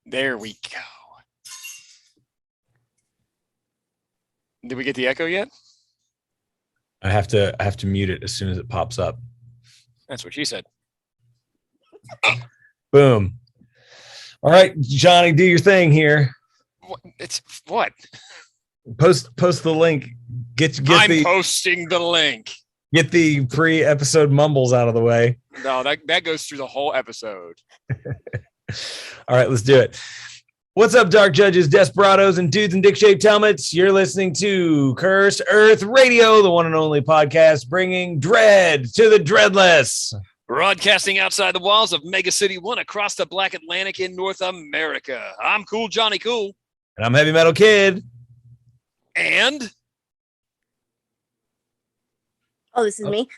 There we go. Did we get the echo yet? I have to mute it as soon as it pops up. That's what she said. Boom. All right, Johnny, do your thing here. It's what? Post the link. I'm posting the link. Get the pre-episode mumbles out of the way. No, that goes through the whole episode. All right, let's do it. What's up, Dark Judges, Desperados, and Dudes and Dick-Shaped Helmets? You're listening to Cursed Earth Radio, the one and only podcast bringing Dredd to the Dreadless. Broadcasting outside the walls of Mega City 1 across the Black Atlantic in North America. I'm Cool Johnny Cool. And I'm Heavy Metal Kid. And... Oh, this is me.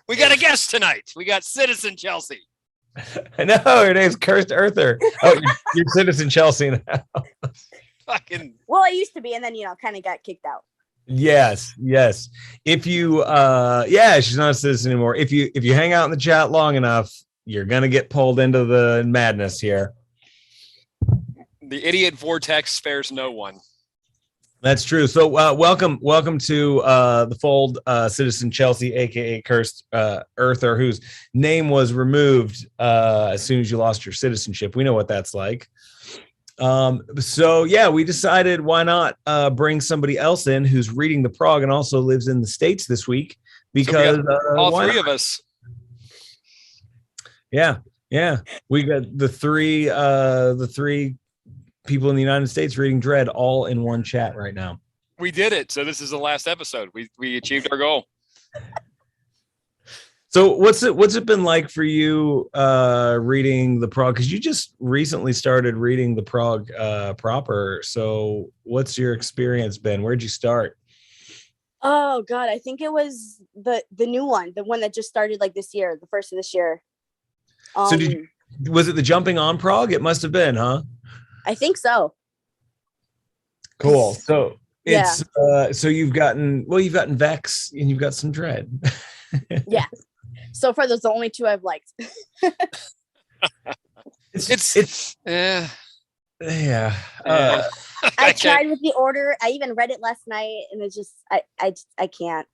We got a guest tonight. We got Citizen Chelsea. No, her name's Cursed Earther. Oh, you're Citizen Chelsea now. Fucking. Well, I used to be, and then kind of got kicked out. Yes. If you, she's not a citizen anymore. If you hang out in the chat long enough, you're gonna get pulled into the madness here. The idiot vortex spares no one. That's true. So welcome to the fold, Citizen Chelsea, aka Cursed Earther, whose name was removed as soon as you lost your citizenship. We know what that's like. So yeah, we decided why not bring somebody else in who's reading the Prog and also lives in the States this week, because all three of us. Yeah. We got the three people in the United States reading Dredd all in one chat right now. We did it. So this is the last episode. We achieved our goal. So what's it been like for you reading the Prog? Because you just recently started reading the Prog proper. So what's your experience been? Where'd you start? Oh God, I think it was the new one, the one that just started like this year, the first of this year. So was it the Jumping on Prog? It must have been, huh? I think so. Cool. So it's Yeah. So you've gotten Vex and you've got some Dredd. Yeah. So far, those are the only two I've liked. It's yeah. I tried with the order. I even read it last night, and it's just I can't.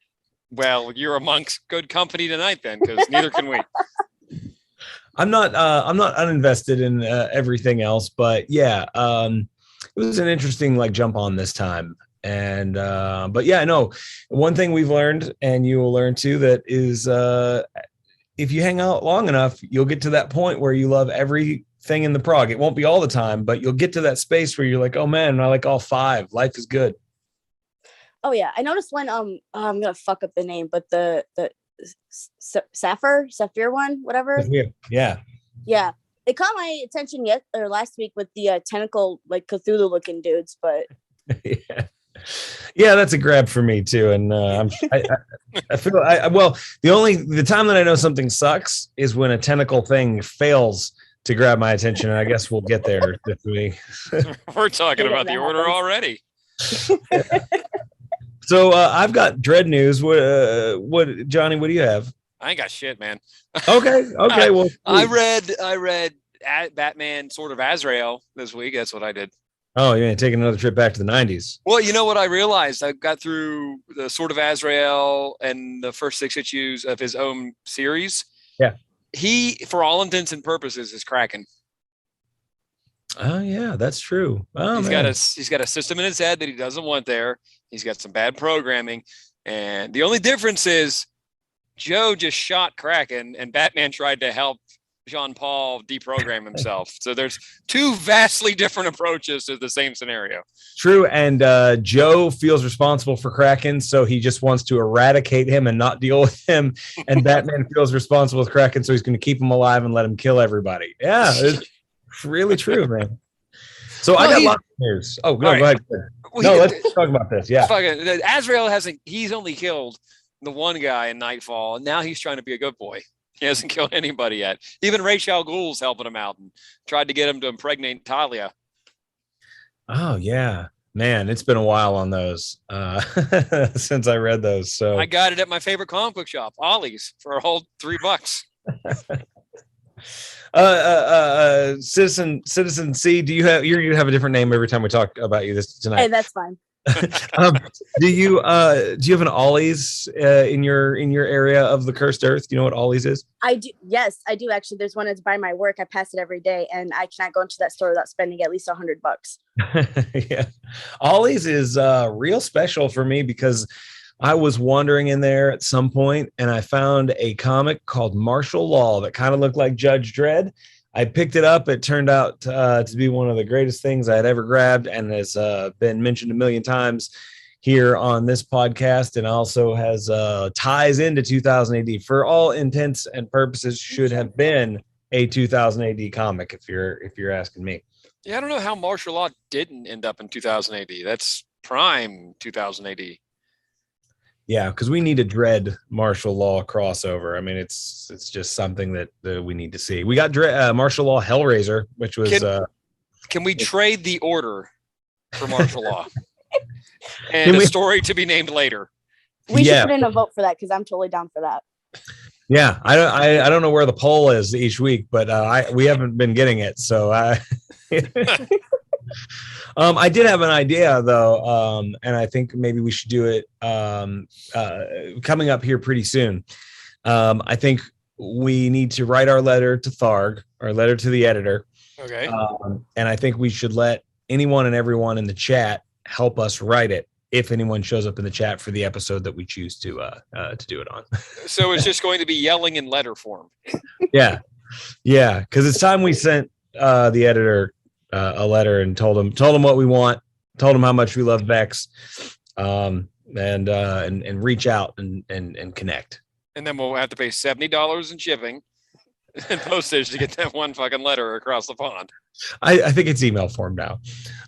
Well, you're amongst good company tonight then, because neither can we. I'm not uninvested in everything else, but yeah, it was an interesting jump on this time. And but yeah, no, one thing we've learned, and you will learn too, that is if you hang out long enough, you'll get to that point where you love everything in the Prog. It won't be all the time, but you'll get to that space where you're like, oh man, I like all five. Life is good. Oh yeah, I noticed when I'm gonna fuck up the name, but the Sapphire one, whatever. Yeah. It caught my attention last week with the tentacle Cthulhu looking dudes, but yeah, that's a grab for me too. And I feel the time that I know something sucks is when a tentacle thing fails to grab my attention, and I guess we'll get there this week. We're talking about the order already. So I've got Dredd news. What Johnny? What do you have? I ain't got shit, man. Okay. Well, I read Batman Sword of Azrael this week. That's what I did. Oh, you're taking another trip back to the 90s. Well, you know what I realized? I got through the Sword of Azrael and the first 6 issues of his own series. Yeah. He, for all intents and purposes, is Kraken. Oh yeah, that's true. Oh, he's got a system in his head that he doesn't want there. He's got some bad programming, and the only difference is Joe just shot Kraken, and Batman tried to help Jean-Paul deprogram himself. So there's two vastly different approaches to the same scenario. True, and Joe feels responsible for Kraken, so he just wants to eradicate him and not deal with him. And Batman feels responsible with Kraken, so he's going to keep him alive and let him kill everybody. Yeah, it's really true, man. So I got lots of news. Oh, no, go ahead. No, let's talk about this. Yeah. Azrael he's only killed the one guy in Nightfall, and now he's trying to be a good boy. He hasn't killed anybody yet. Even Ra's al Ghul's helping him out and tried to get him to impregnate Talia. Oh, yeah. Man, it's been a while on those since I read those. So I got it at my favorite comic book shop, Ollie's, for a whole $3. Citizen C, do you have a different name every time we talk about you this tonight? Hey, that's fine. Do you have an Ollie's in your area of the cursed earth? Do you know what Ollie's is? I do. Yes, I do. Actually, there's one that's by my work. I pass it every day, and I cannot go into that store without spending at least $100. Yeah, Ollie's is real special for me because I was wandering in there at some point and I found a comic called Martial Law that kind of looked like Judge Dredd. I picked it up. It turned out to be one of the greatest things I had ever grabbed, and has been mentioned a million times here on this podcast, and also has ties into 2000 AD. For all intents and purposes, should have been a 2000 AD comic, if you're asking me. Yeah, I don't know how Martial Law didn't end up in 2000 AD. That's prime 2000 AD. Yeah, because we need a Dredd Martial Law crossover. I mean, it's just something that we need to see. We got Martial Law Hellraiser, which was. Can we trade the order for Martial Law? And a story to be named later. We should put in a vote for that because I'm totally down for that. Yeah, I don't know where the poll is each week, but we haven't been getting it, so I. I did have an idea though, and I think maybe we should do it coming up here pretty soon. I think we need to write our letter to Tharg, our letter to the editor. Okay. And I think we should let anyone and everyone in the chat help us write it if anyone shows up in the chat for the episode that we choose to do it on. So it's just going to be yelling in letter form. Yeah, because it's time we sent the editor a letter and told him what we want, told him how much we love Vex, and reach out and connect. And then we'll have to pay $70 in shipping and postage to get that one fucking letter across the pond. I think it's email form now.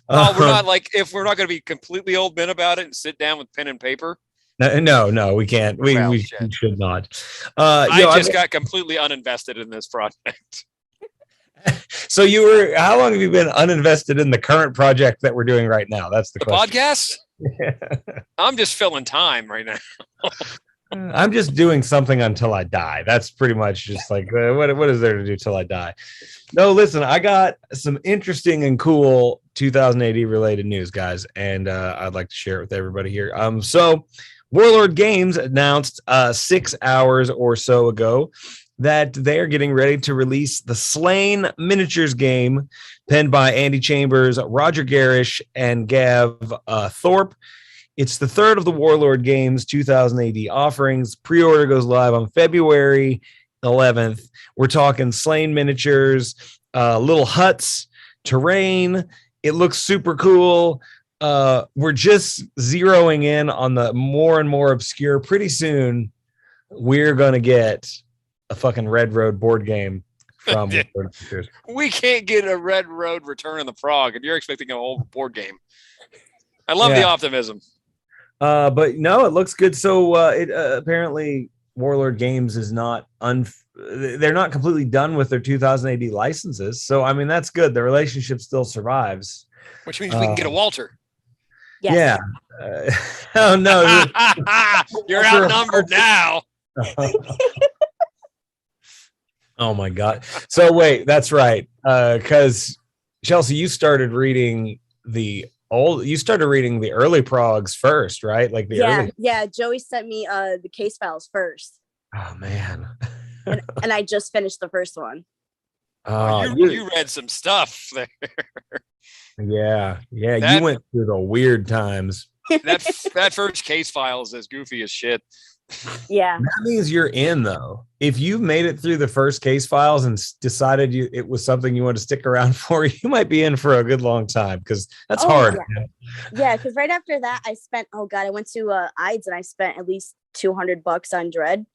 We're not if we're not going to be completely old men about it and sit down with pen and paper. No, we can't. We should not. I got completely uninvested in this project. So how long have you been uninvested in the current project that we're doing right now? That's the question. Podcast? I'm just filling time right now. I'm just doing something until I die. That's pretty much just like, what is there to do till I die? No, listen, I got some interesting and cool 2000 AD related news, guys, and I'd like to share it with everybody here. So Warlord Games announced 6 hours or so ago that they're getting ready to release the Slain miniatures game penned by Andy Chambers, Roger Garish, and Gav Thorpe. It's the third of the Warlord Games 2000 AD offerings. Pre-order goes live on February 11th. We're talking Slain miniatures, little huts, terrain. It looks super cool. We're just zeroing in on the more and more obscure. Pretty soon, we're going to get a fucking Red Road board game from We can't get a Red Road Return of the Prog, and you're expecting a whole board game. I love the optimism. But no, it looks good. So it apparently Warlord Games is not they're not completely done with their 2000 AD licenses. So I mean that's good. The relationship still survives, which means we can get a Walter. Yes. Yeah. Oh no, you're outnumbered now. Oh my God. So wait, that's right. Because Chelsea, you started reading the early progs first, right? Like the early. Yeah. Joey sent me the case files first. Oh man. and I just finished the first one. You read some stuff there. Yeah. You went through the weird times. That first case file is as goofy as shit. Yeah, that means you're in though. If you've made it through the first case files and decided it was something you want to stick around for, you might be in for a good long time because that's hard. Yeah, because right after that, I spent I went to Ides and I spent at least $200 on Dredd.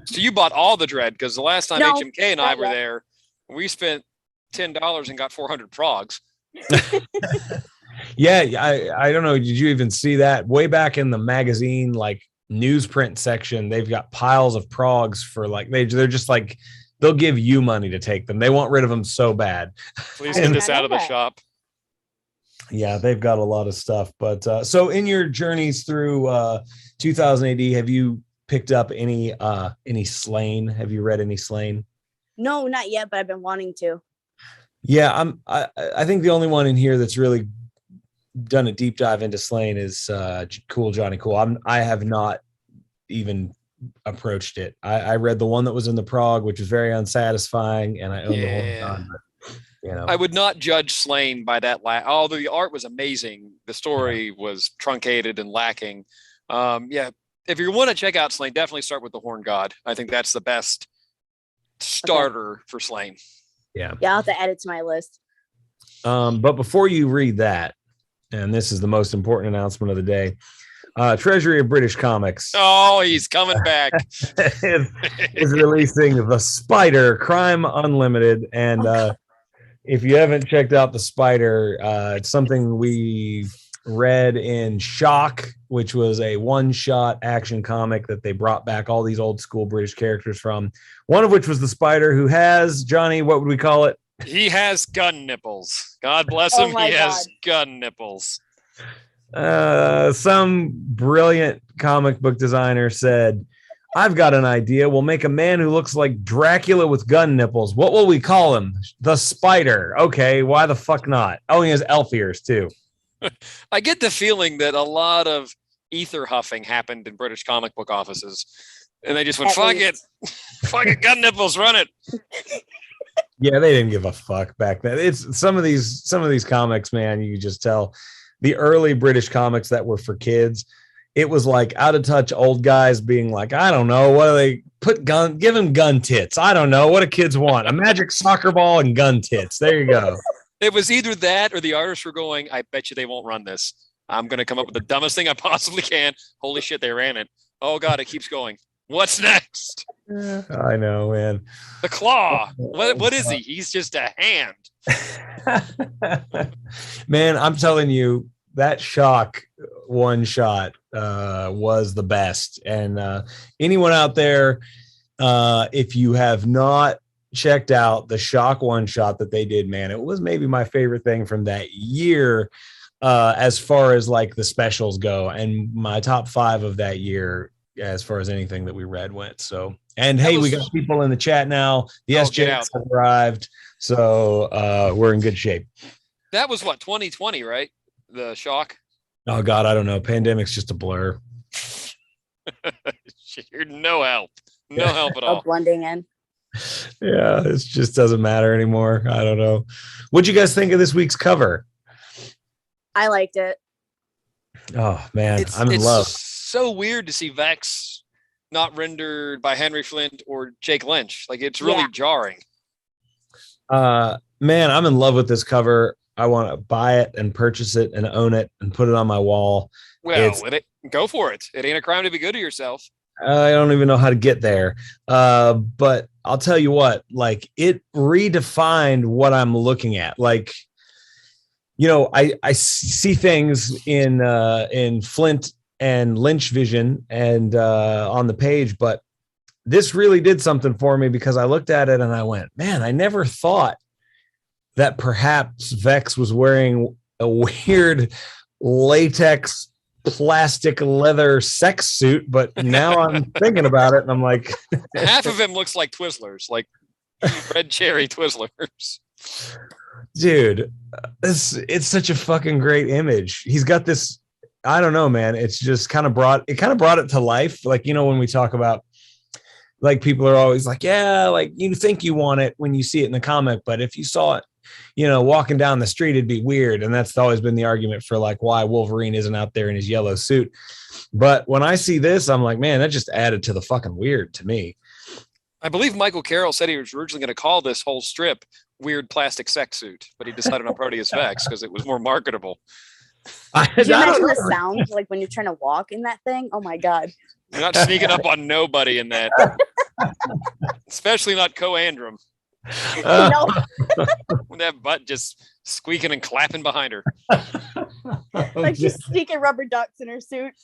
So you bought all the Dredd because the last time HMK and I were there, we spent $10 and got 400 progs. Yeah, I don't know. Did you even see that? Way back in the magazine, like newsprint section, they've got piles of progs for like they're just like they'll give you money to take them. They want rid of them so bad. Please get this out of the shop. Yeah, they've got a lot of stuff. But so in your journeys through 2000 AD, have you picked up any Slain? Have you read any Slain? No, not yet, but I've been wanting to. Yeah, I think the only one in here that's really done a deep dive into Slain is Cool Johnny Cool. I have not even approached it. I read the one that was in the Prog, which was very unsatisfying, and I own the whole gun. But, I would not judge Slain by that. Although the art was amazing, the story was truncated and lacking. If you want to check out Slain, definitely start with the Horn God. I think that's the best starter for Slain. Yeah, I'll have to add it to my list. But before you read that, and this is the most important announcement of the day, Treasury of British Comics. Oh, he's coming back. is releasing The Spider, Crime Unlimited. And if you haven't checked out The Spider, it's something we read in Shock, which was a one-shot action comic that they brought back all these old school British characters from. One of which was the Spider, who has, Johnny, what would we call it? He has gun nipples. God bless him. He has gun nipples. Some brilliant comic book designer said, I've got an idea. We'll make a man who looks like Dracula with gun nipples. What will we call him? The Spider. Okay, why the fuck not? Oh, he has elf ears too. I get the feeling that a lot of ether huffing happened in British comic book offices, and they just went, fuck it, gun nipples, run it. Yeah, they didn't give a fuck back then. It's some of these comics, man, you just tell. The early British comics that were for kids, it was like out of touch old guys being like, I don't know, what do they give him gun tits. I don't know, what do kids want? A magic soccer ball and gun tits. There you go. It was either that or the artists were going, I bet you they won't run this. I'm going to come up with the dumbest thing I possibly can. Holy shit, they ran it. Oh, God, it keeps going. What's next? I know, man. The Claw. What is he? He's just a hand. Man, I'm telling you, that Shock one shot was the best. And anyone out there, if you have not checked out the Shock one shot that they did, man, it was maybe my favorite thing from that year as far as like the specials go, and my top 5 of that year as far as anything that we read went. So, and hey, we got people in the chat now. The SJs have arrived, so we're in good shape. That was what, 2020, right? The Shock. Oh God, I don't know. Pandemic's just a blur. You're no help. No help at all. Blending in. Yeah, it just doesn't matter anymore. I don't know. What'd you guys think of this week's cover? I liked it. Oh man, I'm in love. So weird to see Vex not rendered by Henry Flint or Jake Lynch. Like, it's really jarring. Man, I'm in love with this cover. I want to buy it and purchase it and own it and put it on my wall. Well, go for it. It ain't a crime to be good to yourself. I don't even know how to get there. But I'll tell you what, like, it redefined what I'm looking at. Like, you know, I see things in Flint and Lynch vision and on the page, but this really did something for me because I looked at it and I went, man, I never thought that perhaps Vex was wearing a weird latex plastic leather sex suit, but now I'm thinking about it and I'm like, half of him looks like Twizzlers, like red cherry Twizzlers. Dude, it's such a fucking great image. He's got this, I don't know, man. It's just kind of brought it to life. Like, you know, when we talk about, like, people are always like, yeah, like, you think you want it when you see it in the comic, but if you saw it, you know, walking down the street, it'd be weird. And that's always been the argument for like why Wolverine isn't out there in his yellow suit. But when I see this, I'm like, man, that just added to the fucking weird to me. I believe Michael Carroll said he was originally going to call this whole strip Weird Plastic Sex Suit, but he decided on Proteus Vex because it was more marketable. Did you imagine the sound like when you're trying to walk in that thing? Oh my God. You're not sneaking up on nobody in that. Especially not Coandrum. No. With that butt just squeaking and clapping behind her. Like she's sneaking rubber ducks in her suit.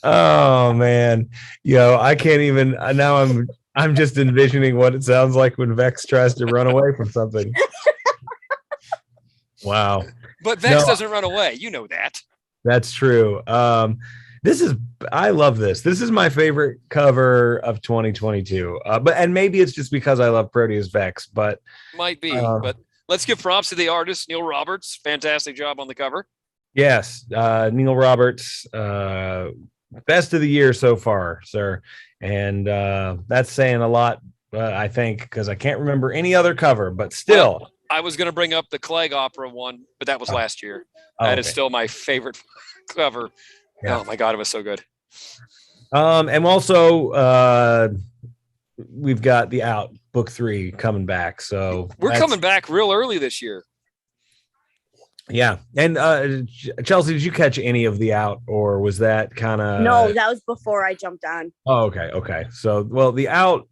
Oh man. Yo, I can't even now I'm just envisioning what it sounds like when Vex tries to run away from something. Wow. But Vex doesn't run away. You know that. That's true. I love this. This is my favorite cover of 2022. And maybe it's just because I love Proteus Vex, but Might be, but let's give props to the artist, Neil Roberts. Fantastic job on the cover. yes, Neil Roberts, best of the year so far, sir. And that's saying a lot, I think, because I can't remember any other cover, but still. Well, I was going to bring up the Clegg Opera one, but that was last year. That is Okay. still my favorite cover. Yeah. Oh my God, it was so good. And also, we've got the Out book 3 coming back. So We're coming back real early this year. Yeah. And Chelsea, did you catch any of the Out, or was that kind of? No, that was before I jumped on. Oh, okay. So, well, the Out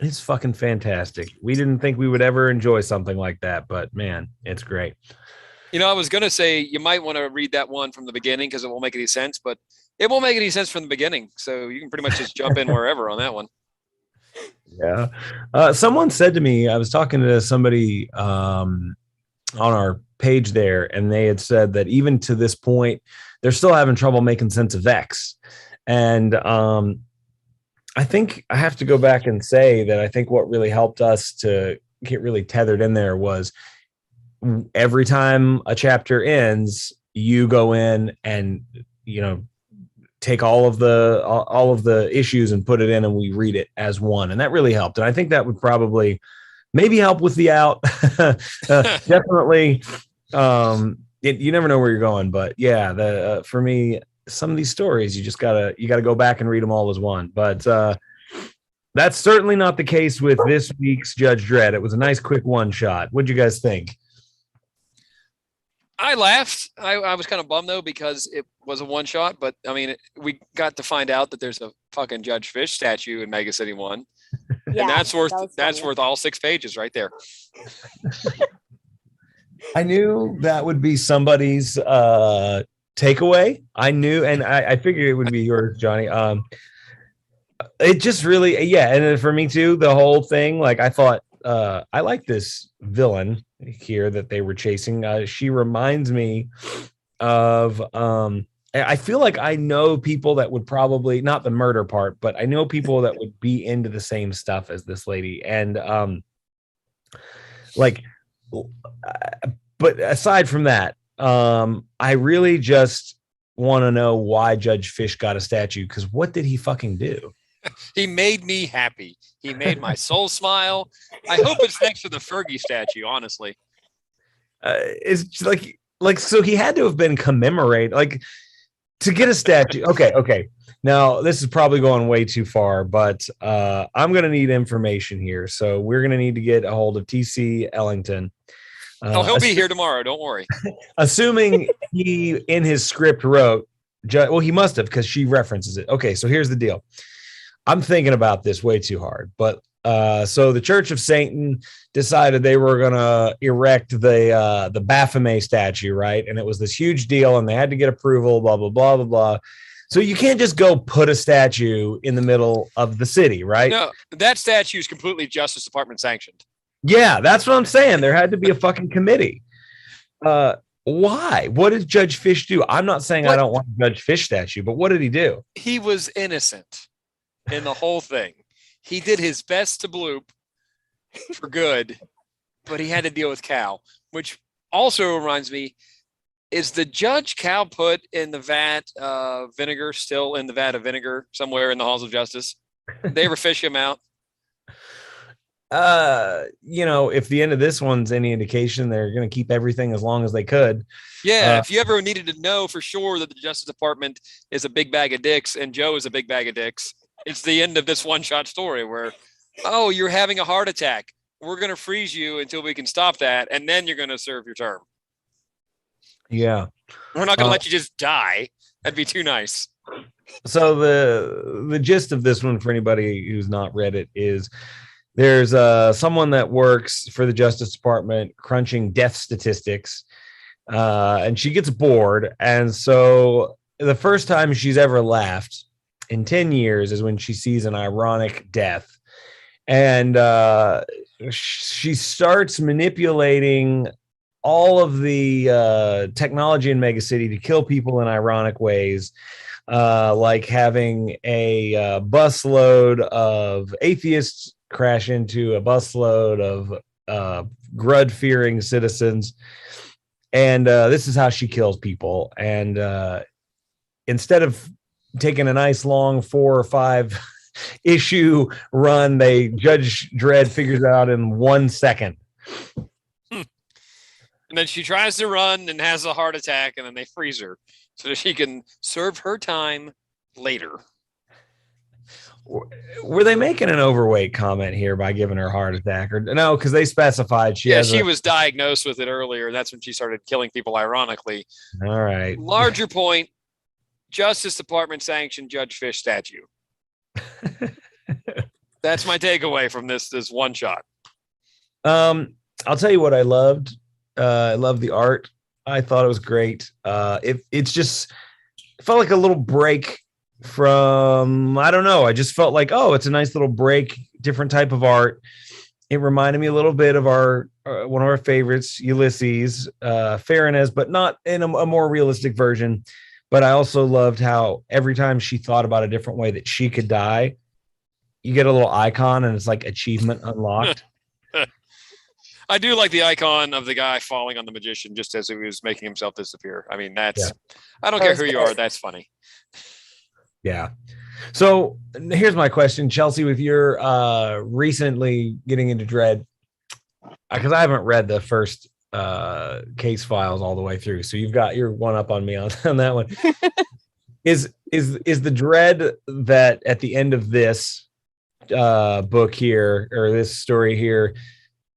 it's fucking fantastic. We didn't think we would ever enjoy something like that, but man, it's great. You know, I was going to say you might want to read that one from the beginning because it won't make any sense, but it won't make any sense from the beginning. So you can pretty much just jump in wherever on that one. Yeah. Someone said to me, I was talking to somebody on our page there, and they had said that even to this point, they're still having trouble making sense of X. And I think I have to go back and say that I think what really helped us to get really tethered in there was every time a chapter ends, you go in and, take all of the issues and put it in, and we read it as one. And that really helped. And I think that would probably maybe help with the Out. Definitely. You never know where you're going, but yeah, for me, some of these stories, you gotta go back and read them all as one. But that's certainly not the case with this week's Judge Dredd. It was a nice quick one shot. What'd you guys think? I laughed. I was kind of bummed though because it was a one shot, but I mean, we got to find out that there's a fucking Judge Fish statue in Mega City 1. Yeah, and that's worth funny. worth all 6 pages right there. I knew that would be somebody's takeaway. I knew, and I figured it would be yours, Johnny. It just really, and for me too, the whole thing, like I thought, I like this villain here that they were chasing. She reminds me of I feel like I know people that would probably, not the murder part, but I know people that would be into the same stuff as this lady. And but aside from that, I really just want to know why Judge Fish got a statue, because what did he fucking do? He made me happy. He made my soul smile. I hope it's next to the Fergie statue, honestly. It's like so he had to have been commemorated, like, to get a statue. Okay. Now, this is probably going way too far, but I'm going to need information here. So we're going to need to get a hold of TC Ellington. He'll be here tomorrow. Don't worry. Assuming he, in his script, wrote, well, he must have, because she references it. Okay, so here's the deal. I'm thinking about this way too hard, but so the Church of Satan decided they were going to erect the Baphomet statue, right? And it was this huge deal, and they had to get approval, blah, blah, blah, blah, blah. So you can't just go put a statue in the middle of the city, right? No, that statue is completely Justice Department sanctioned. Yeah, that's what I'm saying. There had to be a fucking committee. Why? What did Judge Fish do? I'm not saying I don't want a Judge Fish statue, but what did he do? He was innocent in the whole thing. He did his best to bloop for good, but he had to deal with Cal, which also reminds me, is the judge Cal put in the vat of vinegar, still in the vat of vinegar somewhere in the halls of justice? Did they ever fish him out? If the end of this one's any indication, they're going to keep everything as long as they could. Yeah, if you ever needed to know for sure that the Justice Department is a big bag of dicks and Joe is a big bag of dicks, it's the end of this one-shot story where, oh, you're having a heart attack. We're going to freeze you until we can stop that, and then you're going to serve your term. Yeah. We're not going to let you just die. That'd be too nice. So the gist of this one, for anybody who's not read it, is there's someone that works for the Justice Department crunching death statistics, and she gets bored. And so the first time she's ever laughed in 10 years is when she sees an ironic death. And she starts manipulating all of the technology in Mega City to kill people in ironic ways, like having a busload of atheists crash into a busload of Grud-fearing citizens. And this is how she kills people. And instead of taking a nice long 4 or 5 issue run, Judge Dredd figures out in 1 second. And then she tries to run and has a heart attack, and then they freeze her so that she can serve her time later. Were they making an overweight comment here by giving her a heart attack, or no? Because they specified she was diagnosed with it earlier, and that's when she started killing people ironically. All right. Larger point, Justice Department sanctioned Judge Fish statue. That's my takeaway from this one shot. I'll tell you what I loved. I loved the art. I thought it was great. It felt like a little break from, I don't know. I just felt like, oh, it's a nice little break, different type of art. It reminded me a little bit of our one of our favorites, Ulysses, Fairness, but not in a more realistic version. But I also loved how every time she thought about a different way that she could die, you get a little icon and it's like achievement unlocked. I do like the icon of the guy falling on the magician just as he was making himself disappear. I mean, I don't care who you are. That's funny. Yeah. So here's my question, Chelsea, with your recently getting into Dredd, because I haven't read the first case files all the way through. So you've got your one up on me on that one. Is the Dredd that at the end of this book here, or this story here,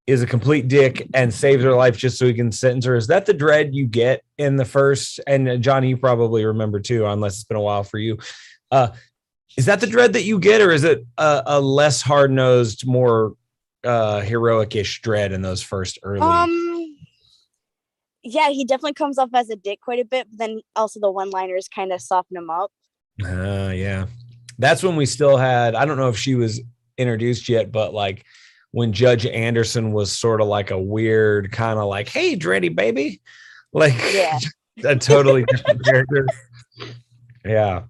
is a complete dick and saves her life just so he can sentence her? Is that the Dredd you get in the first? And Johnny, you probably remember too, unless it's been a while for you. Is that the Dredd that you get, or is it a less hard-nosed, more heroic-ish Dredd in those first early? Yeah, he definitely comes off as a dick quite a bit, but then also the one-liners kind of soften him up. Yeah. That's when we still had, I don't know if she was introduced yet, but like when Judge Anderson was sort of like a weird kind of like, hey, Dreddy baby, like a totally different character. Yeah.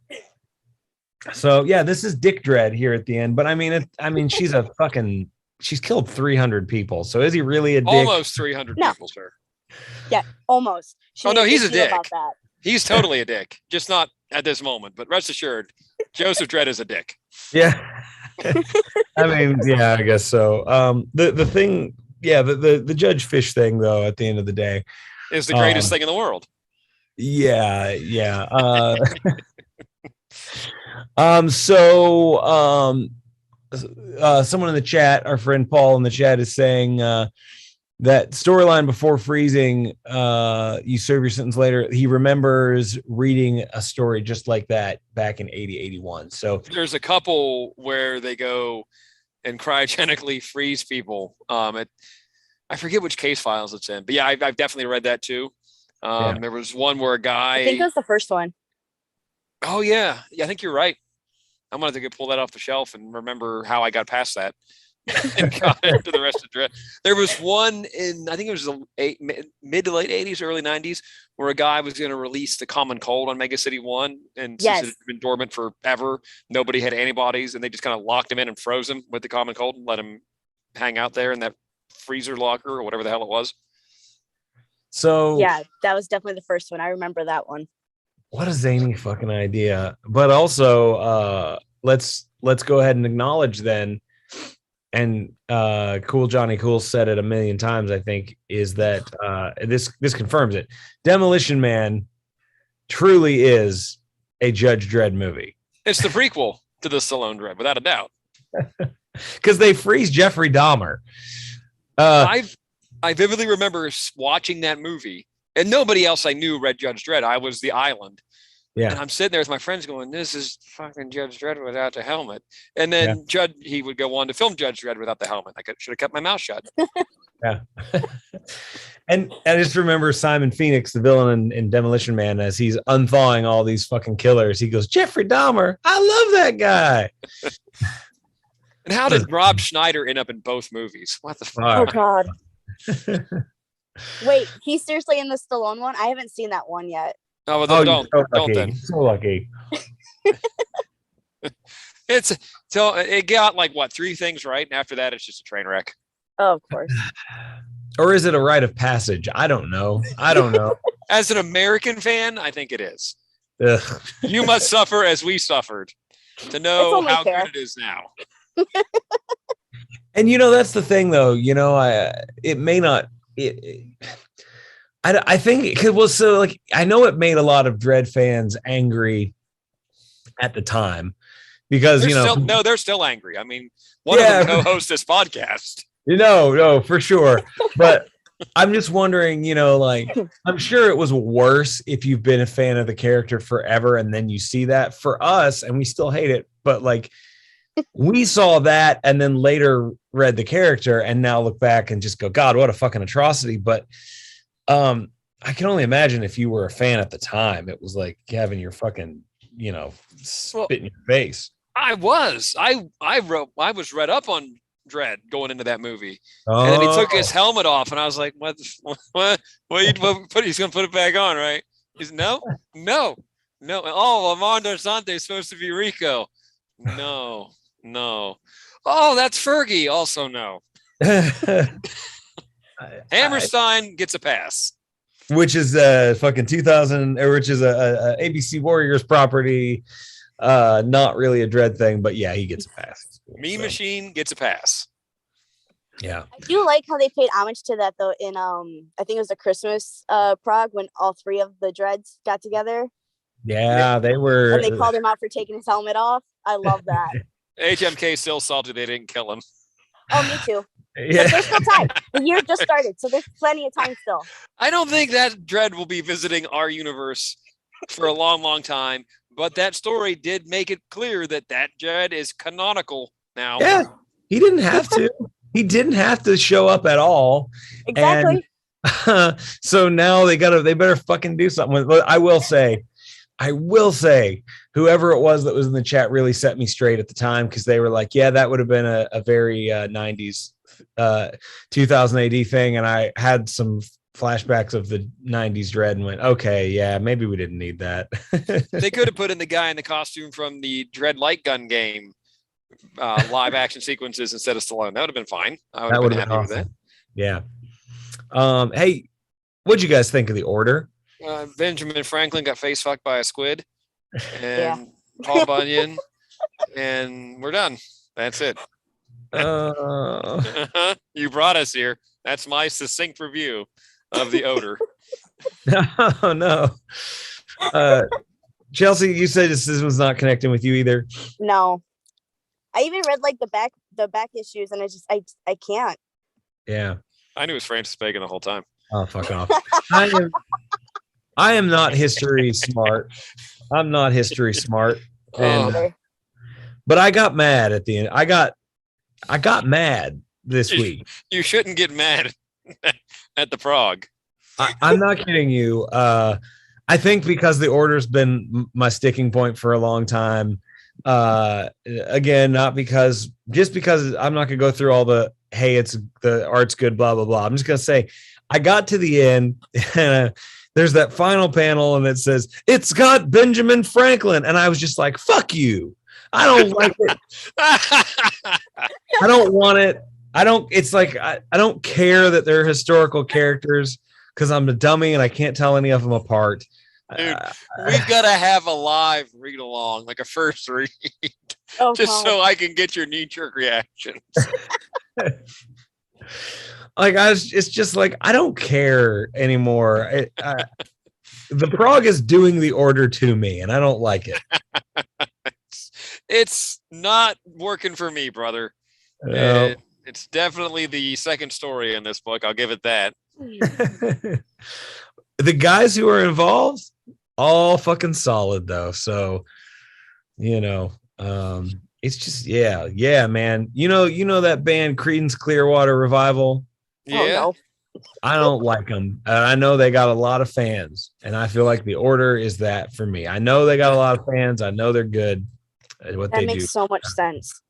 So yeah, this is Dick Dredd here at the end, but I mean, she's killed 300 people. So is he really a dick? Almost 300 people, sir. Yeah, almost. He's a dick. He's totally a dick, just not at this moment. But rest assured, Joseph Dredd is a dick. Yeah. I mean, yeah, I guess so. The thing, the Judge Fish thing, though, at the end of the day, is the greatest thing in the world. Yeah. Someone in the chat, our friend Paul in the chat, is saying that storyline before freezing, you serve your sentence later. He remembers reading a story just like that back in 80-81. So there's a couple where they go and cryogenically freeze people. I forget which case files it's in, but yeah, I've definitely read that too. There was one where a guy, I think it was the first one. Oh yeah, I think you're right. I'm gonna have to pull that off the shelf and remember how I got past that and got into the rest of Dredd. There was one in, I think it was the mid to late 80s, early 90s, where a guy was going to release the common cold on Mega City 1, and since it had been dormant forever, nobody had antibodies, and they just kind of locked him in and froze him with the common cold and let him hang out there in that freezer locker or whatever the hell it was. So yeah, that was definitely the first one. I remember that one. What a zany fucking idea. But also, let's go ahead and acknowledge then, and Cool Johnny Cool said it a million times, I think, is that this confirms it. Demolition Man truly is a Judge Dredd movie. It's the prequel to the Stallone Dredd, without a doubt. Because they freeze Jeffrey Dahmer. I vividly remember watching that movie, and nobody else I knew read Judge Dredd. I was the island. Yeah. And I'm sitting there with my friends going, this is fucking Judge Dredd without the helmet. And then he would go on to film Judge Dredd without the helmet. I should have kept my mouth shut. Yeah. And I just remember Simon Phoenix, the villain in Demolition Man, as he's unthawing all these fucking killers. He goes, Jeffrey Dahmer, I love that guy. And how did Rob Schneider end up in both movies? What the fuck? Oh, God. Wait, he's seriously in the Stallone one? I haven't seen that one yet. Oh, well, Oh, don't you're so don't lucky. then. You're so lucky. It's so it got like what 3 things right, and after that, it's just a train wreck. Oh, of course. Or is it a rite of passage? I don't know. As an American fan, I think it is. Ugh. You must suffer as we suffered to know only how fair. good it is now. And that's the thing, though. It may not. I think it was so like I know it made a lot of Dredd fans angry at the time because they're still angry. I mean, one of them co-hosts this podcast. No, for sure. But I'm just wondering, I'm sure it was worse if you've been a fan of the character forever and then you see that. For us, and we still hate it, but like we saw that and then later read the character and now look back and just go, God, what a fucking atrocity. But I can only imagine if you were a fan at the time, it was like having your fucking, spit in your face. I was read up on Dredd going into that movie, and then he took his helmet off, and I was like, "What? He's gonna put it back on, right?" He's no. Oh, Armando Sante's supposed to be Rico. No. Oh, that's Fergie. Also, no. Hammerstein gets a pass, which is fucking 2000, which is a ABC Warriors property. Not really a Dredd thing, but yeah, he gets a pass. Mean Machine gets a pass. Yeah, I do like how they paid homage to that though in I think it was a Christmas Prog when all 3 of the Dredds got together. Yeah, they were, and they called him out for taking his helmet off. I love that. HMK still salty they didn't kill him. Oh, me too. Yeah. But there's still time. The year just started, so there's plenty of time still. I don't think that Dredd will be visiting our universe for a long, long time. But that story did make it clear that Dredd is canonical now. Yeah, he didn't have to. He didn't have to show up at all. Exactly. And, so now they better fucking do something. I will say, whoever it was that was in the chat really set me straight at the time because they were like, yeah, that would have been a very 90s 2000 AD thing. And I had some flashbacks of the 90s Dredd and went, okay, yeah, maybe we didn't need that. They could have put in the guy in the costume from the Dredd light gun game live action sequences instead of Stallone. That would have been fine. I would have been happy awesome with that. Yeah. Hey, what'd you guys think of the order? Benjamin Franklin got face fucked by a squid and Paul Bunyan, and we're done. That's it. You brought us here. That's my succinct review of the odor. No. Chelsea, you said this was not connecting with you either. No. I even read like the back issues and I can't. Yeah. I knew it was Francis Bacon the whole time. Oh, fuck off. I am not history smart. I'm not history smart. And, but I got mad at the end. I got mad this week. You shouldn't get mad at the Prog. I'm not kidding you. I think because the order's been my sticking point for a long time. Again, just because I'm not gonna go through all the hey, it's the art's good, blah blah blah. I'm just gonna say I got to the end and there's that final panel and it says it's got Benjamin Franklin, and I was just like, fuck you. I don't like it. I don't want it. It's like I don't care that they're historical characters because I'm a dummy and I can't tell any of them apart. Dude, we've got to have a live read along, like a first read, so I can get your knee-jerk reactions. It's just like I don't care anymore. The Prog is doing the order to me, and I don't like it. It's not working for me, brother. No. It's definitely the second story in this book. I'll give it that. The guys who are involved, all fucking solid though. So, it's just yeah, man. You know that band Creedence Clearwater Revival? Yeah. Oh, no. I don't like them. I know they got a lot of fans, and I feel like the order is that for me. I know they got a lot of fans. I know they're good at what they do. That makes so much sense.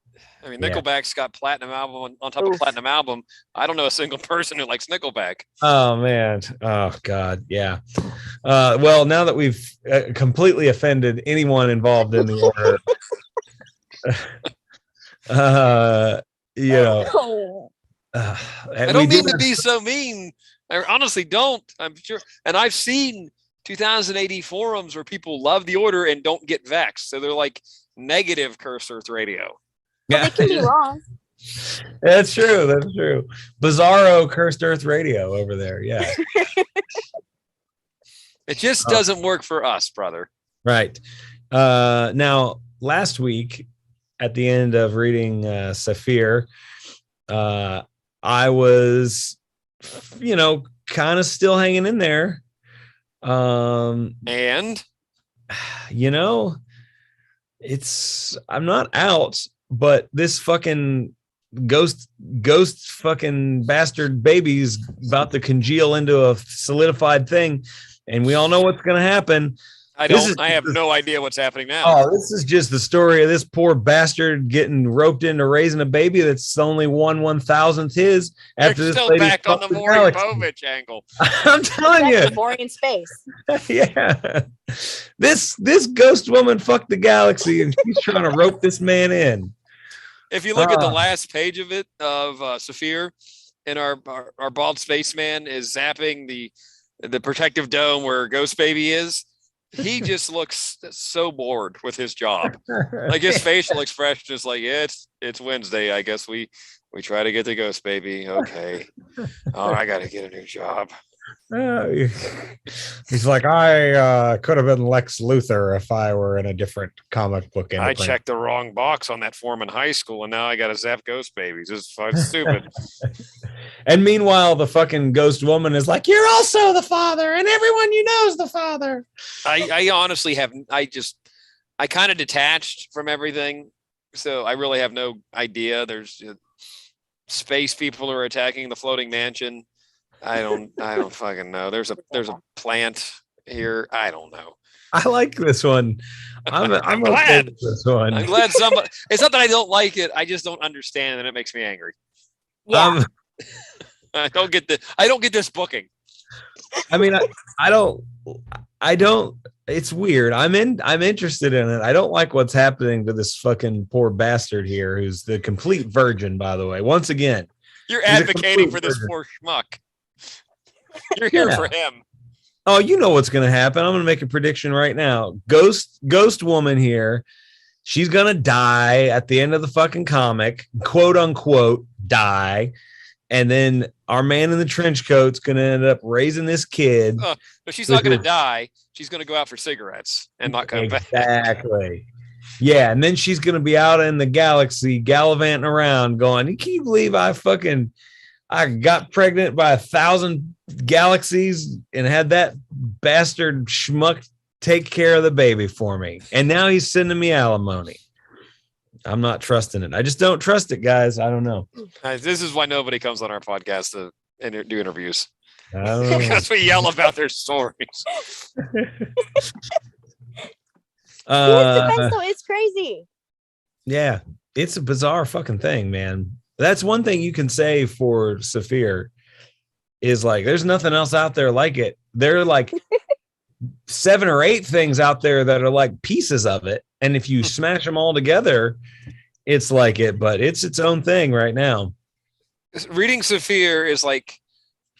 I mean, Nickelback's got platinum album on top of platinum album. I don't know a single person who likes Nickelback. Oh man. Oh God. Yeah. Well, now that we've completely offended anyone involved in the order, you know, I don't mean to be so mean. I honestly don't. I'm sure. And I've seen 2080 forums where people love the order and don't get vexed. So they're like negative Cursed Earth Radio. Well, they can be wrong. That's true. That's true. Bizarro Cursed Earth Radio over there. Yeah. It just doesn't work for us, brother. Right. Now, last week, at the end of reading Saphir, I was, kind of still hanging in there. And I'm not out, but this fucking ghost fucking bastard baby's about to congeal into a solidified thing, and we all know what's going to happen. I have no idea what's happening now. Oh, this is just the story of this poor bastard getting roped into raising a baby that's only 1/1000th his. After You're this still lady back on the Maury Povich angle. I'm telling you, Maury in space. Yeah, this ghost woman fucked the galaxy, and she's trying to rope this man in. If you look at the last page of it of Saphir, and our bald spaceman is zapping the protective dome where Ghost Baby is. He just looks so bored with his job. Like his facial expression is like, yeah, it's Wednesday. I guess we try to get the Ghost Baby. Okay. Oh, I got to get a new job. He's like, I could have been Lex Luthor if I were in a different comic book. I checked the wrong box on that form in high school, and now I got to zap Ghost Babies. It's stupid. And meanwhile, the fucking ghost woman is like, you're also the father, and everyone you know is the father. I honestly I kind of detached from everything, so I really have no idea. There's space people are attacking the floating mansion. I don't fucking know. There's a plant here. I don't know. I like this one. I'm glad. Okay with this one. I'm glad somebody. It's not that I don't like it. I just don't understand, and it makes me angry. Yeah. I don't get this booking. I mean, I don't. It's weird. I'm interested in it. I don't like what's happening to this fucking poor bastard here, who's the complete virgin, by the way. Once again, you're advocating for this poor schmuck. You're here for him. Oh, you know what's going to happen. I'm going to make a prediction right now. Ghost woman here. She's going to die at the end of the fucking comic, quote unquote, die. And then our man in the trench coat's going to end up raising this kid. But she's not going to die. She's going to go out for cigarettes and not come back. Exactly. Yeah. And then she's going to be out in the galaxy gallivanting around going, can you believe I got pregnant by 1,000 galaxies and had that bastard schmuck take care of the baby for me. And now he's sending me alimony. I'm not trusting it. I just don't trust it, guys. I don't know. This is why nobody comes on our podcast to do interviews. I don't know. Because we yell about their stories. It's crazy. Yeah, it's a bizarre fucking thing, man. That's one thing you can say for Saphir is like, there's nothing else out there like it. There are like 7 or 8 things out there that are like pieces of it. And if you smash them all together, it's like it, but it's its own thing right now. Reading Saphir is like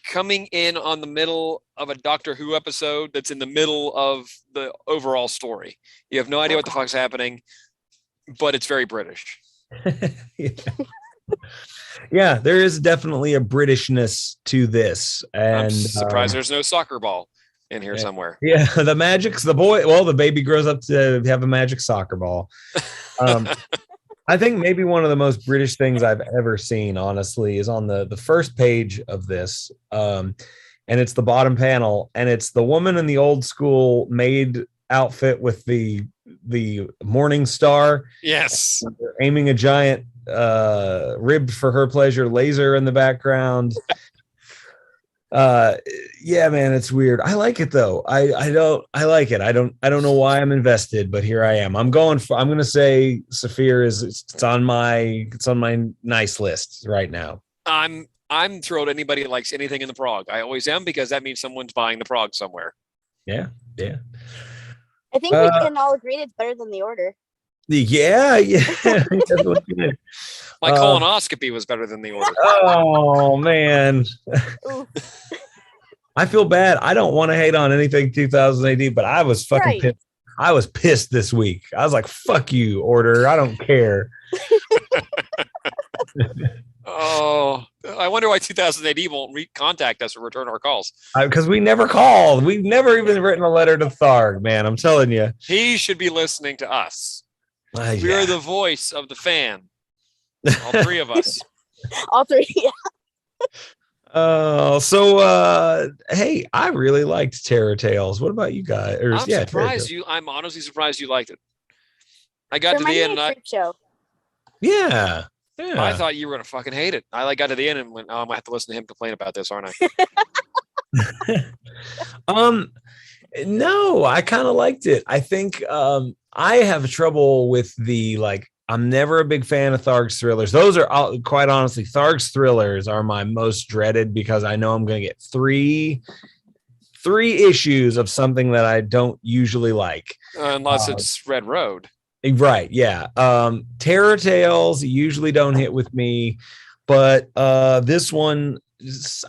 coming in on the middle of a Doctor Who episode that's in the middle of the overall story. You have no idea what the fuck's happening, but it's very British. Yeah. Yeah, there is definitely a Britishness to this. And I'm surprised there's no soccer ball in here somewhere. Yeah, the baby grows up to have a magic soccer ball. I think maybe one of the most British things I've ever seen, honestly, is on the first page of this. And it's the bottom panel, and it's the woman in the old school maid outfit with the morning star. Yes. Aiming a giant ribbed for her pleasure laser in the background. Yeah, man, it's weird. I like it though. I like it. I don't know why I'm invested, but here I am. I'm gonna say Saphir it's on my nice list right now. I'm thrilled anybody that likes anything in the Prog. I always am, because that means someone's buying the Prog somewhere. Yeah. I think we can all agree it's better than the Order. Yeah. My colonoscopy was better than the Order. Oh man. I feel bad. I don't want to hate on anything 2000 AD, but I was fucking pissed. I was pissed this week. I was like, fuck you, Order. I don't care. Oh, I wonder why 2000 AD won't contact us or return our calls. Because we never called. We've never even written a letter to Tharg, man. I'm telling you. He should be listening to us. Yeah. We are the voice of the fan. All three of us. All three, yeah. Hey, I really liked Terror Tales. What about you guys? I'm honestly surprised you liked it. I got to the end and Yeah. I thought you were gonna fucking hate it. I got to the end and went, oh, I'm gonna have to listen to him complain about this, aren't I? No, I kind of liked it. I think I have trouble with I'm never a big fan of Tharg's thrillers. Those are quite honestly, Tharg's thrillers are my most dreaded, because I know I'm going to get three issues of something that I don't usually like. Unless it's Red Road. Right. Yeah. Terror Tales usually don't hit with me, but this one,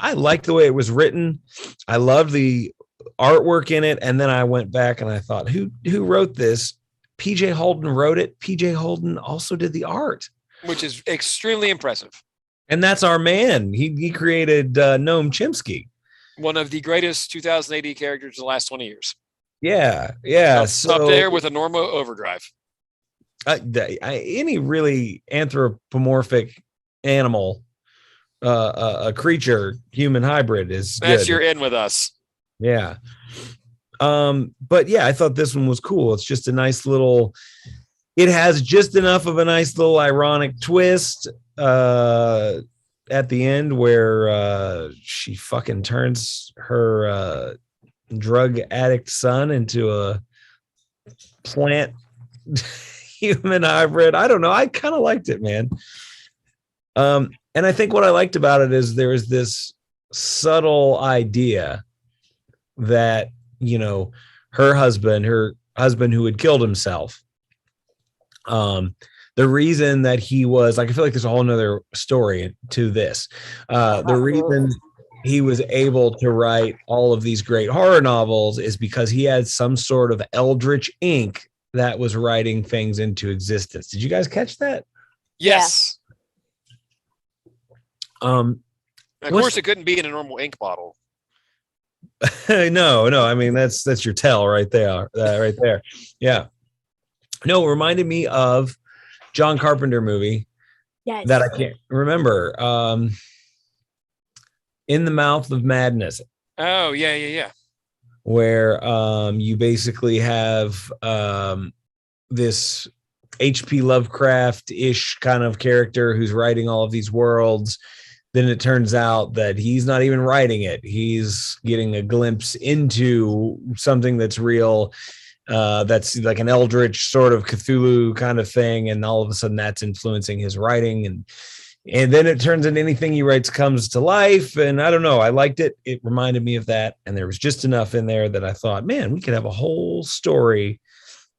I liked the way it was written. I loved the artwork in it. And then I went back and I thought, who wrote this? PJ Holden wrote it. PJ Holden also did the art, which is extremely impressive. And that's our man. He created Noam Chomsky, one of the greatest 2000 AD characters of the last 20 years. Yeah. Up there with a Normo Overdrive. Any really anthropomorphic animal, a creature, human hybrid is that's good. You're in with us. Yeah. But yeah, I thought this one was cool. It's just a nice little, it has just enough of a nice little ironic twist at the end where she fucking turns her drug addict son into a plant human hybrid. I don't know. I kind of liked it, man. And I think what I liked about it is there is this subtle idea that, her husband who had killed himself, the reason that he was I feel like there's a whole nother story to this. The reason he was able to write all of these great horror novels is because he had some sort of eldritch ink that was writing things into existence. Did you guys catch that? Yes. Of course, it couldn't be in a normal ink bottle. No. I mean, that's your tell right there. Right there. Yeah. No, it reminded me of John Carpenter movie that I can't remember. In the Mouth of Madness. Oh, yeah. Where you basically have this H.P. Lovecraft-ish kind of character who's writing all of these worlds. Then it turns out that he's not even writing it. He's getting a glimpse into something that's real. That's like an eldritch sort of Cthulhu kind of thing. And all of a sudden that's influencing his writing. And then it turns into anything he writes comes to life. And I don't know. I liked it. It reminded me of that. And there was just enough in there that I thought, man, we could have a whole story.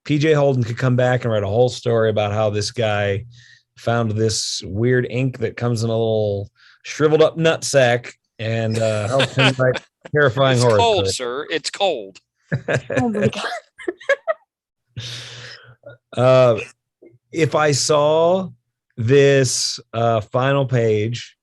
PJ Holden could come back and write a whole story about how this guy found this weird ink that comes in a little shriveled up nutsack and helps him write terrifying horror. It's cold, sir. It's cold. Oh my God. If I saw this final page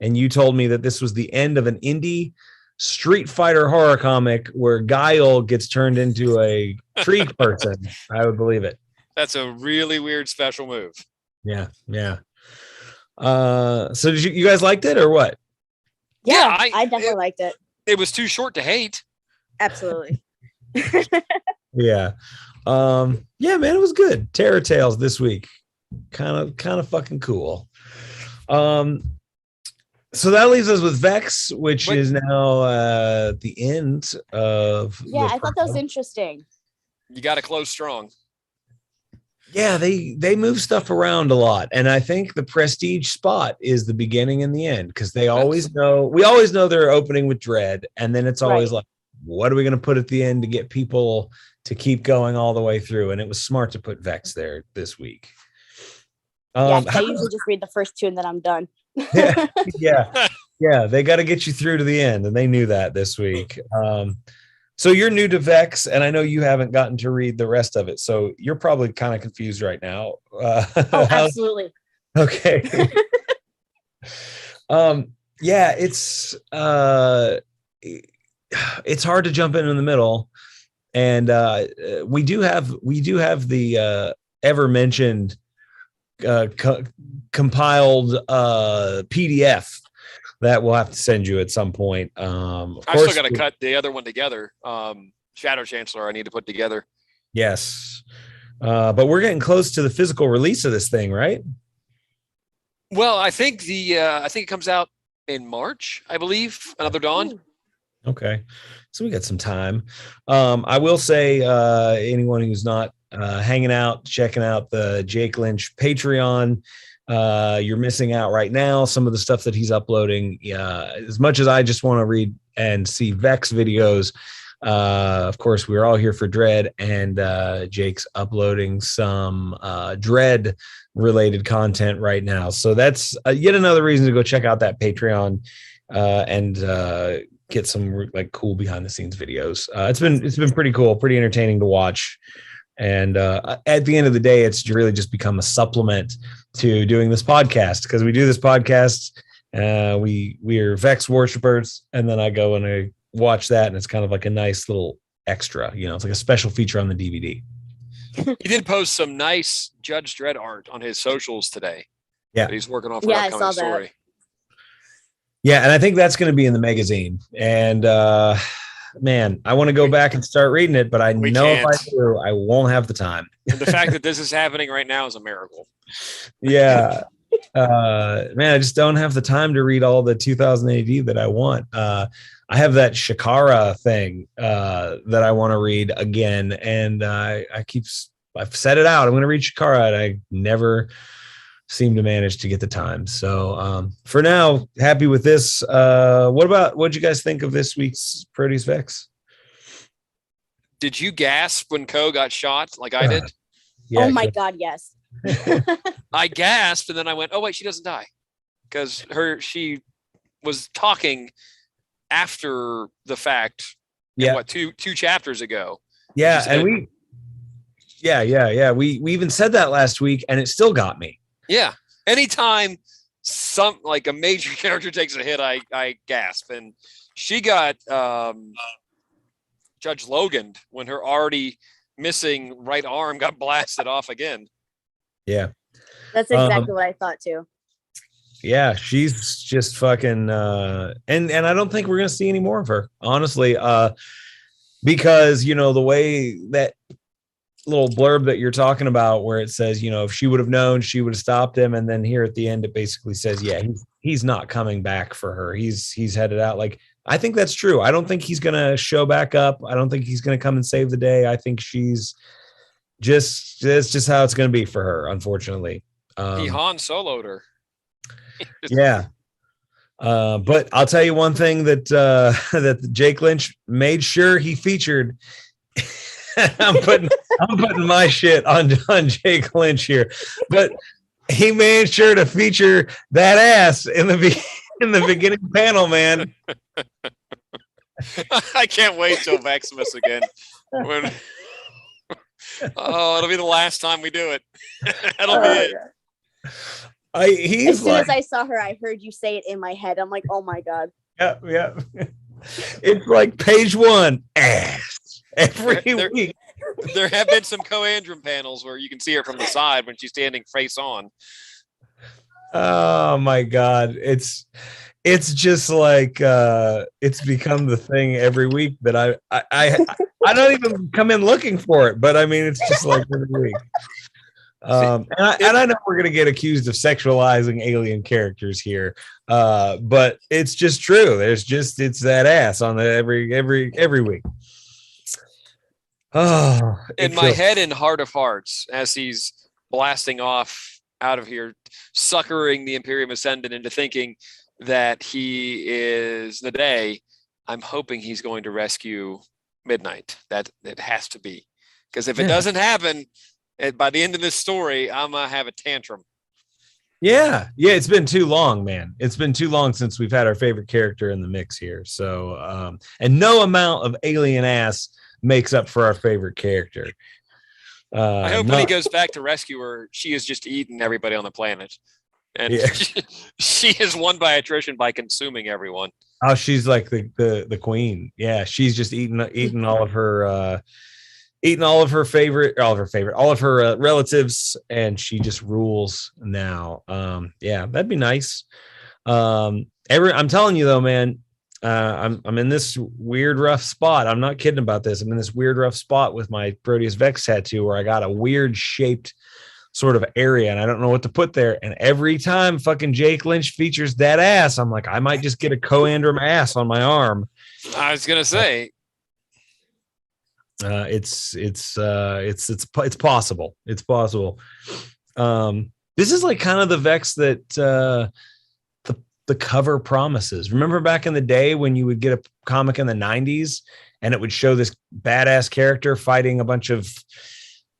and you told me that this was the end of an indie Street Fighter horror comic where Guile gets turned into a tree person, I would believe it. That's a really weird special move. Yeah. So did you guys liked it or what? Yeah, I definitely liked it. It was too short to hate. Absolutely. Yeah. Yeah, man, it was good. Terror Tales this week. Kind of fucking cool. So that leaves us with Vex, which Wait. is now the end of. Yeah, I thought that was interesting. You got to close strong. Yeah, they move stuff around a lot, and I think the prestige spot is the beginning and the end because they always know. We always know they're opening with Dredd, and then it's always like, what are we going to put at the end to get people to keep going all the way through? And it was smart to put Vex there this week. I usually just read the first two and then I'm done. yeah. They got to get you through to the end, and they knew that this week. So you're new to Vex, and I know you haven't gotten to read the rest of it, so you're probably kind of confused right now. Absolutely. Okay. It's hard to jump in the middle, and we do have the ever mentioned compiled PDF that we'll have to send you at some point. I've still got to cut the other one together. Shadow Chancellor, I need to put together. Yes. But we're getting close to the physical release of this thing, right? Well, I think it comes out in March, I believe. Another Dawn. Okay. So we got some time. I will say anyone who's not hanging out, checking out the Jake Lynch Patreon, you're missing out right now. Some of the stuff that he's uploading, as much as I just want to read and see Vex videos, of course, we're all here for Dredd, and Jake's uploading some Dredd related content right now. So that's yet another reason to go check out that Patreon and get some like cool behind the scenes videos. It's been pretty cool, pretty entertaining to watch. And at the end of the day, it's really just become a supplement to doing this podcast, because we do this podcast. We're Vex worshipers, and then I go and I watch that, and it's kind of like a nice little extra. It's like a special feature on the DVD. He did post some nice Judge Dredd art on his socials today. Yeah, that he's working on for an upcoming story. Yeah, and I think that's going to be in the magazine. And man, I want to go back and start reading it, but I know if I do, I won't have the time. And the fact that this is happening right now is a miracle. Yeah. Man, I just don't have the time to read all the 2000 AD that I want. I have that Shakara thing that I want to read again, and I've set it out. I'm going to read Shakara, and I never seem to manage to get the time. So for now, happy with this. What'd you guys think of this week's Produce Vex? Did you gasp when Ko got shot like I did? Yeah, oh my God, yes. I gasped, and then I went, oh wait, she doesn't die, because she was talking after the fact. Yeah. What, two chapters ago? Yeah. And we even said that last week, and it still got me. Yeah. Anytime some like a major character takes a hit, I gasp. And she got Judge Logan when her already missing right arm got blasted off again. Yeah. That's exactly what I thought too. Yeah, she's just fucking and I don't think we're gonna see any more of her, honestly. Because the way that little blurb that you're talking about, where it says, if she would have known, she would have stopped him, and then here at the end it basically says, yeah, he's not coming back for her. He's headed out. Like, I think that's true. I don't think he's gonna show back up. I don't think he's gonna come and save the day. I think she's that's just how it's gonna be for her, unfortunately. He Han Solo'd her. Yeah. But I'll tell you one thing that that Jake Lynch made sure he featured. I'm putting my shit on Jake Lynch here, but he made sure to feature that ass in the beginning panel, man. I can't wait till Maximus again. It'll be the last time we do it. That'll be it. As soon as I saw her, I heard you say it in my head. I'm like, oh my God. Yeah. It's like page one, ass every week. There have been some co-andrum panels where you can see her from the side when she's standing face on. Oh my God. It's just like it's become the thing every week that I don't even come in looking for it, but I mean, it's just like every week. And I know we're gonna get accused of sexualizing alien characters here, but it's just true. It's that ass on the every week. Oh, in my head and heart of hearts, as he's blasting off out of here, suckering the Imperium Ascendant into thinking that he is the day, I'm hoping he's going to rescue Midnight. That it has to be, because if it doesn't happen, by the end of this story, I'm gonna have a tantrum. Yeah, it's been too long, man. It's been too long since we've had our favorite character in the mix here. So, and no amount of alien ass makes up for our favorite character. I hope when he goes back to rescue her, she has just eaten everybody on the planet, and she is won by attrition by consuming everyone. Oh, she's like the queen. Yeah, she's just eating all of her relatives, and she just rules now. Yeah, that'd be nice. I'm telling you though, man, I'm in this weird rough spot. I'm not kidding about this. I'm in this weird rough spot with my Proteus Vex tattoo where I got a weird shaped sort of area and I don't know what to put there. And every time fucking Jake Lynch features that ass, I'm like, I might just get a Coandrum ass on my arm. I was gonna say it's possible. It's possible. This is like kind of the Vex that the cover promises. Remember back in the day when you would get a comic in the 90s and it would show this badass character fighting a bunch of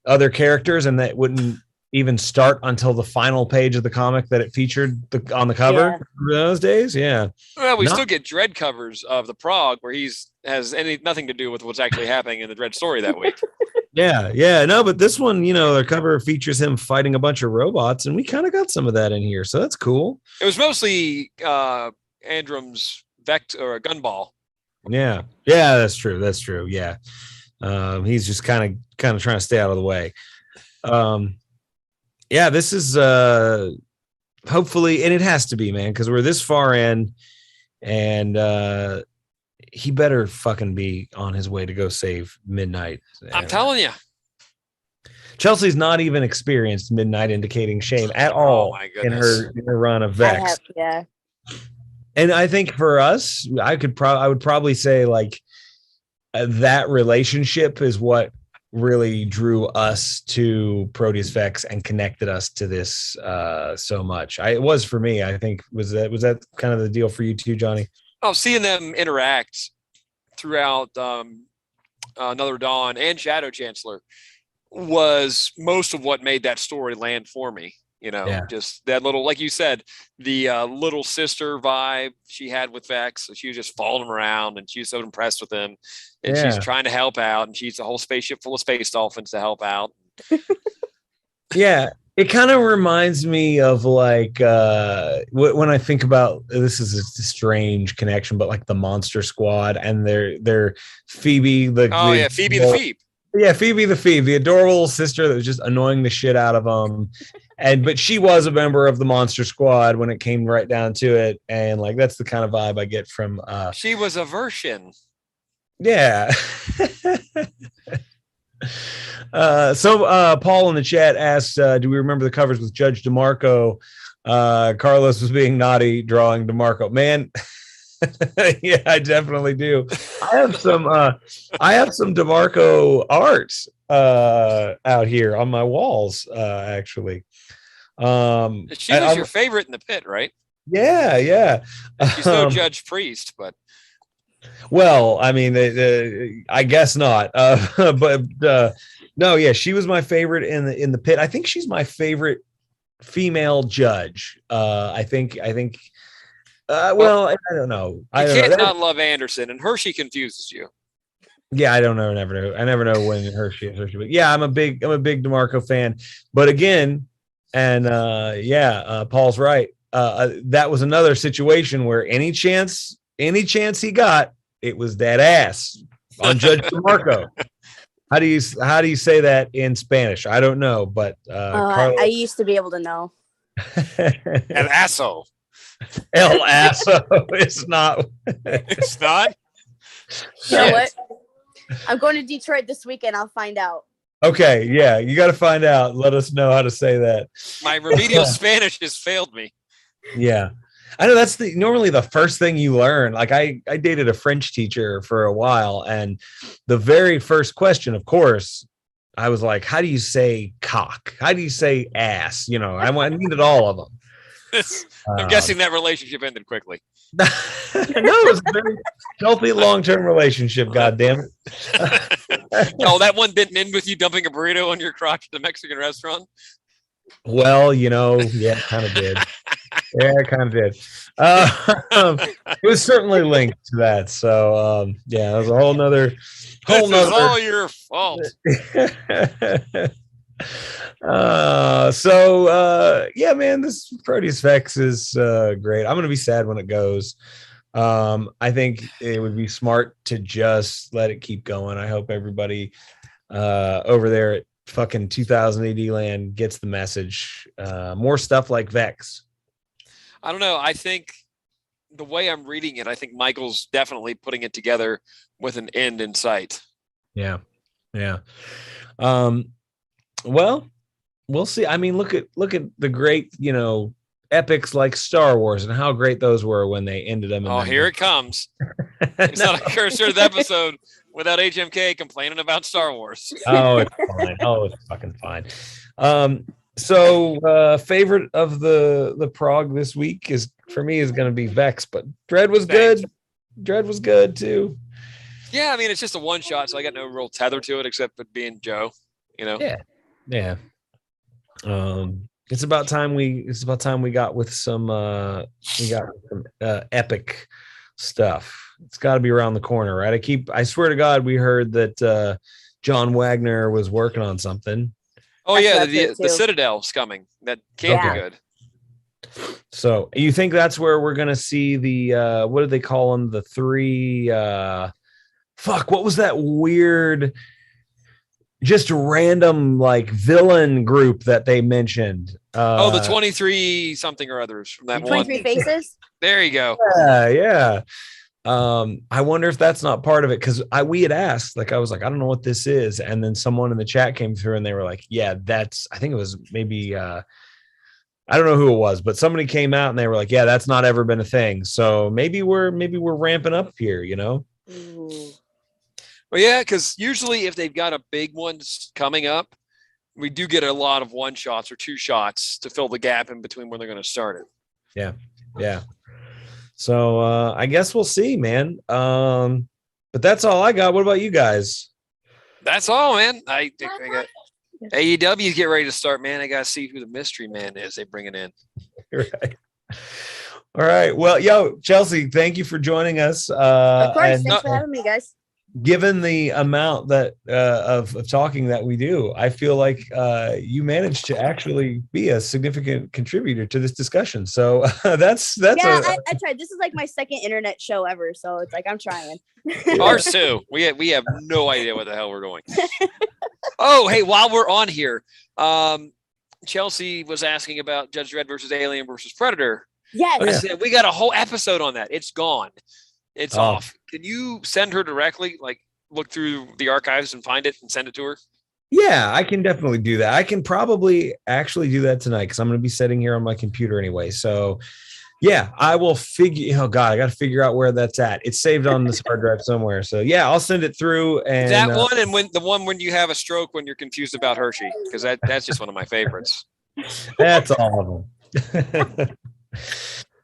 other characters and that wouldn't even start until the final page of the comic that it featured on the cover. Yeah. Those days. Yeah. Well, we still get Dredd covers of the Prog where has nothing to do with what's actually happening in the Dredd story that week. Yeah. No, but this one, the cover features him fighting a bunch of robots, and we kind of got some of that in here, so that's cool. It was mostly Androm's Vex or Gunball. Yeah, that's true. Yeah, he's just kind of trying to stay out of the way. Yeah, this is hopefully, and it has to be, man, because we're this far in, and he better fucking be on his way to go save Midnight. I'm telling you. Chelsea's not even experienced Midnight, indicating shame at all in her run of Vex. Yeah. And I think for us, I would probably say like that relationship is what really drew us to Proteus Vex and connected us to this so much. It was for me. I think was that kind of the deal for you too, Johnny? Oh, seeing them interact throughout Another Dawn and Shadow Chancellor was most of what made that story land for me. Just that little, like you said, the little sister vibe she had with Vex. So she was just following him around and she was so impressed with him. And she's trying to help out. And she's a whole spaceship full of space dolphins to help out. Yeah. It kind of reminds me of like when I think about, this is a strange connection, but like the Monster Squad and their Phoebe. Phoebe the Phoebe. Yeah, Phoebe the Phoebe, the adorable little sister that was just annoying the shit out of them. But she was a member of the Monster Squad when it came right down to it. And like, that's the kind of vibe I get from. She was a version. Yeah. So Paul in the chat asked, do we remember the covers with Judge DeMarco? Carlos was being naughty drawing DeMarco. Man, yeah, I definitely do. I have some DeMarco art out here on my walls, actually. She was your favorite in the pit, right? Yeah. She's no Judge Priest, but. Well, I mean, I guess not. But no, yeah, she was my favorite in the pit. I think she's my favorite female judge. I think. Well, I don't know. You can't not love Anderson, and Hershey confuses you. Yeah, I don't know. I never know when Hershey is Hershey. But yeah, I'm a big DeMarco fan. But again, and Paul's right. That was another situation where any chance he got, it was that ass on Judge DeMarco. How do you say that in Spanish? I don't know, but I used to be able to know. El aso. El aso. It's not. It's not. You know what? I'm going to Detroit this weekend. I'll find out. Okay, yeah, you got to find out. Let us know how to say that. My remedial Spanish has failed me. Yeah. I know that's normally the first thing you learn. Like I dated a French teacher for a while, and the very first question, of course, I was like, how do you say cock? How do you say ass? I needed all of them. I'm guessing that relationship ended quickly. No, it was a very healthy long-term relationship, God damn it. Oh, that one didn't end with you dumping a burrito on your crotch at the Mexican restaurant? Well, yeah, kind of did. Yeah, I kind of did. It was certainly linked to that. So, yeah, it was a whole nother. This is all your fault. Yeah, man, this Proteus Vex is great. I'm gonna be sad when it goes. I think it would be smart to just let it keep going. I hope everybody over there at fucking 2000 AD land gets the message. More stuff like Vex. I don't know. I think the way I'm reading it, I think Michael's definitely putting it together with an end in sight. Yeah. Well, we'll see. I mean, look at the great, epics like Star Wars and how great those were when they ended them. Oh, here it comes. It's not a cursor episode without HMK complaining about Star Wars. Oh, it's fine. Oh, it's fucking fine. So favorite of the prog this week is going to be Vex, but Dredd was good. Dredd was good too. Yeah, I mean it's just a one shot, so I got no real tether to it except it being Joe. Yeah. It's about time we got with some epic stuff. It's got to be around the corner, right? I swear to God, we heard that John Wagner was working on something. Oh yeah, the Citadel's coming. That can't be good. So you think that's where we're gonna see the what do they call them? The three what was that weird just random like villain group that they mentioned? The 23 something or others from that 23 faces. There you go. Yeah. I wonder if that's not part of it, because we had asked, I was like, I don't know what this is, and then someone in the chat came through and they were like, yeah, I think it was maybe I don't know who it was, but somebody came out and they were like, yeah, that's not ever been a thing. So maybe we're ramping up here, Ooh. Well, yeah, because usually if they've got a big one coming up, we do get a lot of one shots or two shots to fill the gap in between when they're going to start it. Yeah. So I guess we'll see, man. But that's all I got. What about you guys? That's all, man. I got AEW's get ready to start, man. I got to see who the mystery man is they bring it in. Right. All right. Well, Chelsea, thank you for joining us. Of course. Thanks for having me, guys. Given the amount that of talking that we do, I feel like you managed to actually be a significant contributor to this discussion. So that's I tried. This is like my second internet show ever, so it's like I'm trying. Ours too. We have no idea what the hell we're doing. Oh, hey, while we're on here, Chelsea was asking about Judge Dredd versus Alien versus Predator. Yes. I said we got a whole episode on that. It's gone. It's off. Can you send her directly, look through the archives and find it and send it to her? Yeah, I can definitely do that. I can probably actually do that tonight because I'm going to be sitting here on my computer anyway. So, yeah, I will figure. Oh God, I got to figure out where that's at. It's saved on this hard drive somewhere. So yeah, I'll send it through. And that one, and when you have a stroke when you're confused about Hershey, because that's just one of my favorites. That's all of them.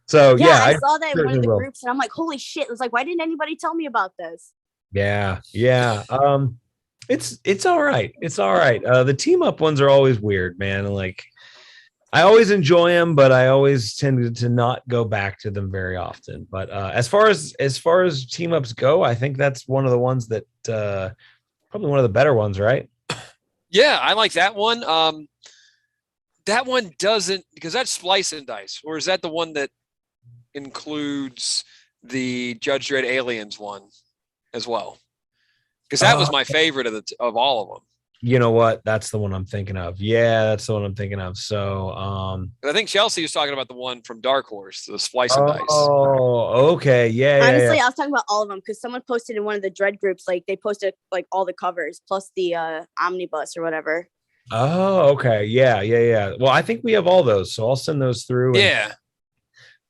So yeah, I saw that in one of the groups, and I'm like, "Holy shit!" It was like, "Why didn't anybody tell me about this?" Yeah. It's all right. It's all right. The team up ones are always weird, man. I always enjoy them, but I always tend to not go back to them very often. But as far as team ups go, I think that's one of the ones that probably one of the better ones, right? Yeah, I like that one. That one doesn't, because that's Splice and Dice, or is that the one that includes the Judge Dredd Aliens one as well? Because that was my favorite of all of them. You know what? That's the one I'm thinking of. Yeah, that's the one I'm thinking of. So, I think Chelsea was talking about the one from Dark Horse, the Splice and Dice. Oh, okay. Yeah. Honestly, Yeah. I was talking about all of them because someone posted in one of the Dredd groups, like they posted like all the covers plus the omnibus or whatever. Oh, okay. Yeah. Well, I think we have all those, so I'll send those through. And Yeah.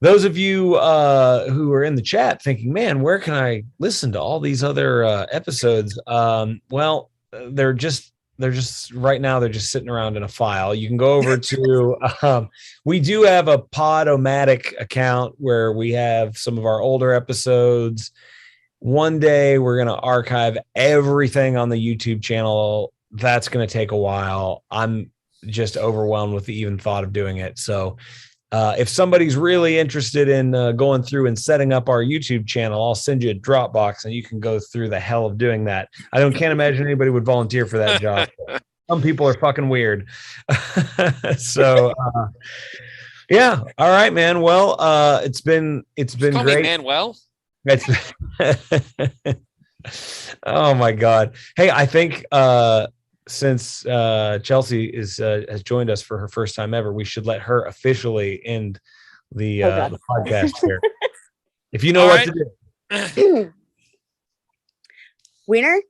those of you who are in the chat thinking, man, where can I listen to all these other episodes? Well, they're just right now, they're just sitting around in a file. You can go over to, we do have a Podomatic account where we have some of our older episodes. One day we're going to archive everything on the YouTube channel. That's going to take a while. I'm just overwhelmed with the even thought of doing it. So if somebody's really interested in going through and setting up our YouTube channel, I'll send you a Dropbox and you can go through the hell of doing that. Can't imagine anybody would volunteer for that job. Some people are fucking weird. So, yeah. All right, man. Well, it's been Call great. Me Manuel. Oh my God. Hey, I think since Chelsea has joined us for her first time ever, we should let her officially end the podcast here. If you know what to do. Wiener?